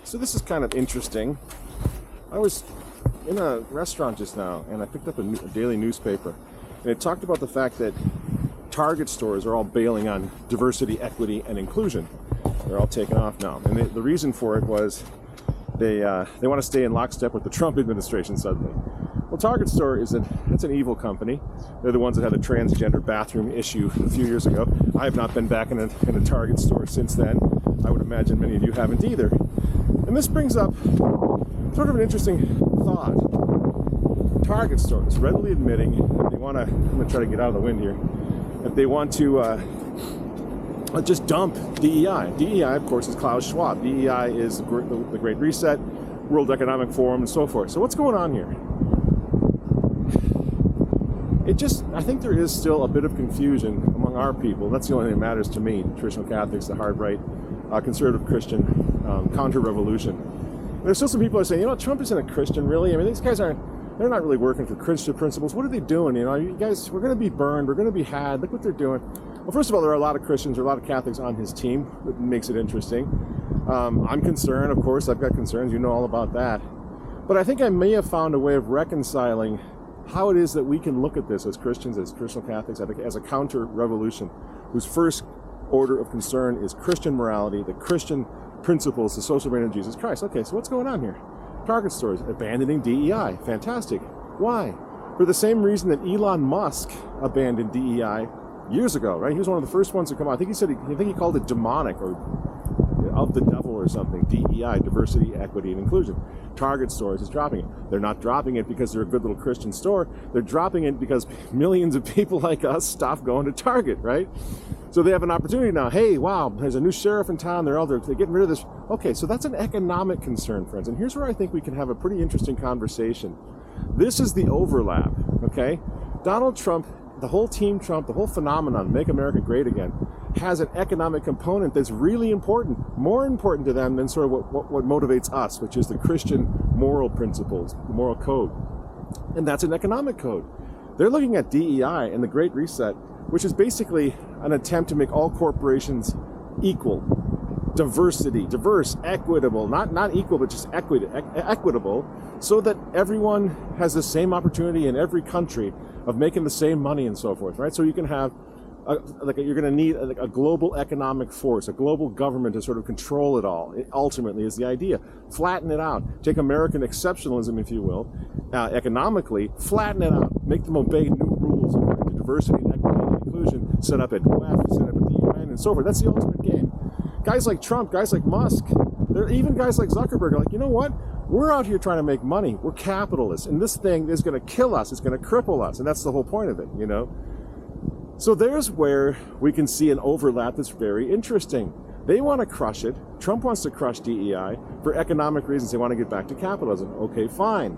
So this is kind of interesting. I was in a restaurant just now and I picked up a daily newspaper, and it talked about the fact that Target stores are all bailing on diversity, equity, and inclusion. They're all taken off now. And the reason for it was they want to stay in lockstep with the Trump administration suddenly. Well, Target store it's an evil company. They're the ones that had the transgender bathroom issue a few years ago. I have not been back in a Target store since then. I would imagine many of you haven't either. And this brings up sort of an interesting thought. Target stores readily admitting that they want to, I'm going to try to get out of the wind here, that they want to just dump D.E.I. D.E.I., of course, is Klaus Schwab. D.E.I. is the Great Reset, World Economic Forum, and so forth. So what's going on here? I think there is still a bit of confusion among our people. That's the only thing that matters to me, traditional Catholics, the hard right, conservative Christian, counter-revolution. There's still some people who are saying, Trump isn't a Christian, really. I mean, these guys they're not really working for Christian principles. What are they doing? You guys, we're going to be burned. We're going to be had. Look what they're doing. Well, first of all, there are a lot of Christians, there are a lot of Catholics on his team. That makes it interesting. I'm concerned, of course. I've got concerns. You know all about that. But I think I may have found a way of reconciling how it is that we can look at this as Christians, as traditional Catholics, as a counter-revolution whose first order of concern is Christian morality, the Christian principles, the social reign of Jesus Christ. Okay, so what's going on here? Target stores abandoning D.E.I. Fantastic. Why? For the same reason that Elon Musk abandoned D.E.I. years ago, right? He was one of the first ones to come out. I think he called it demonic or of the devil or something. D.E.I., diversity, equity, and inclusion. Target stores is dropping it. They're not dropping it because they're a good little Christian store. They're dropping it because millions of people like us stopped going to Target, right? So they have an opportunity now. Hey, wow, there's a new sheriff in town. They're getting rid of this. Okay, so that's an economic concern, friends. And here's where I think we can have a pretty interesting conversation. This is the overlap, okay? Donald Trump, the whole team Trump, the whole phenomenon, Make America Great Again, has an economic component that's really important, more important to them than sort of what motivates us, which is the Christian moral principles, the moral code. And that's an economic code. They're looking at D.E.I. and the Great Reset, which is basically an attempt to make all corporations equal. Diverse, equitable, not equal, but just equitable, so that everyone has the same opportunity in every country of making the same money and so forth, right? So you can have, you're going to need a global economic force, a global government to sort of control it all. It ultimately is the idea. Flatten it out. Take American exceptionalism, if you will, economically, flatten it out. Make them obey new rules according to diversity, equity, and inclusion, set up at WEF, set up at the UN, and so forth. That's the ultimate game. Guys like Trump, guys like Musk, even guys like Zuckerberg are like, you know what? We're out here trying to make money. We're capitalists, and this thing is going to kill us. It's going to cripple us, and that's the whole point of it, So there's where we can see an overlap that's very interesting. They want to crush it. Trump wants to crush DEI for economic reasons. They want to get back to capitalism. Okay, fine.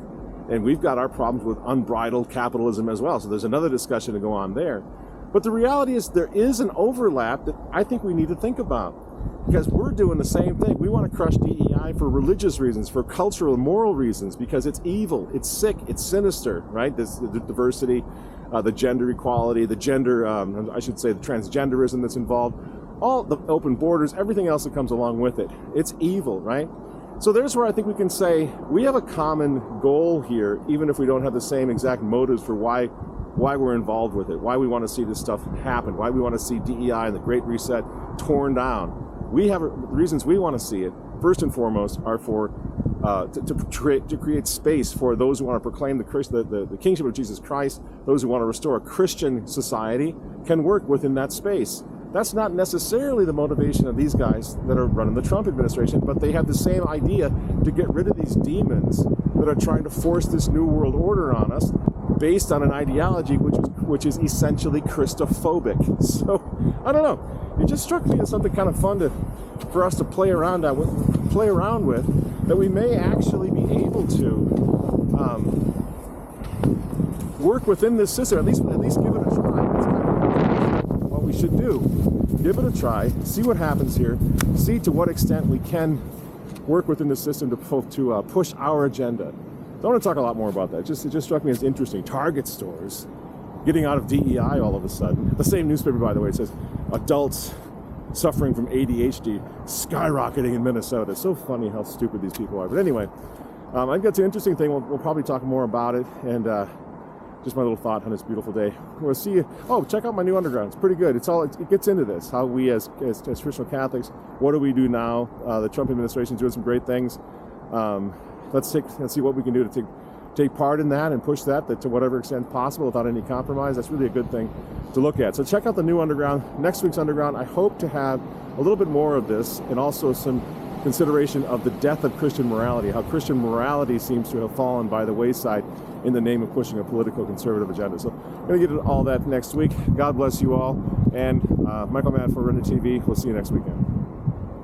And we've got our problems with unbridled capitalism as well. So there's another discussion to go on there. But the reality is there is an overlap that I think we need to think about. Because we're doing the same thing. We want to crush DEI for religious reasons, for cultural and moral reasons, because it's evil, it's sick, it's sinister, right? The diversity, the gender equality, the gender, I should say the transgenderism that's involved, all the open borders, everything else that comes along with it. It's evil, right? So there's where I think we can say we have a common goal here, even if we don't have the same exact motives for why we're involved with it, why we want to see this stuff happen, why we want to see DEI and the Great Reset torn down. We have the reasons we want to see it, first and foremost, are for to create space for those who want to proclaim the kingship of Jesus Christ, those who want to restore a Christian society can work within that space. That's not necessarily the motivation of these guys that are running the Trump administration, but they have the same idea to get rid of these demons that are trying to force this new world order on us based on an ideology which is essentially Christophobic. So, I don't know. It just struck me as something kind of fun for us to play around with, that we may actually be able to work within this system, at least give it a try. That's kind of what we should do. Give it a try, see what happens here, see to what extent we can work within the system to push our agenda. I want to talk a lot more about that. It just struck me as interesting. Target stores getting out of DEI all of a sudden. The same newspaper, by the way, it says adults suffering from ADHD skyrocketing in Minnesota. It's so funny how stupid these people are. But anyway, I think that's an interesting thing. We'll probably talk more about it, and just my little thought on this beautiful day. We'll see you. Oh, check out my new Underground. It's pretty good. It gets into this, how we as traditional Catholics, what do we do now? The Trump administration is doing some great things. Let's see what we can do to take part in that and push that to whatever extent possible without any compromise. That's really a good thing to look at. So check out the new Underground. Next week's Underground, I hope to have a little bit more of this, and also some consideration of the death of Christian morality, how Christian morality seems to have fallen by the wayside in the name of pushing a political conservative agenda. So I'm going to get into all that next week. God bless you all. And Michael Matt for Render TV. We'll see you next weekend.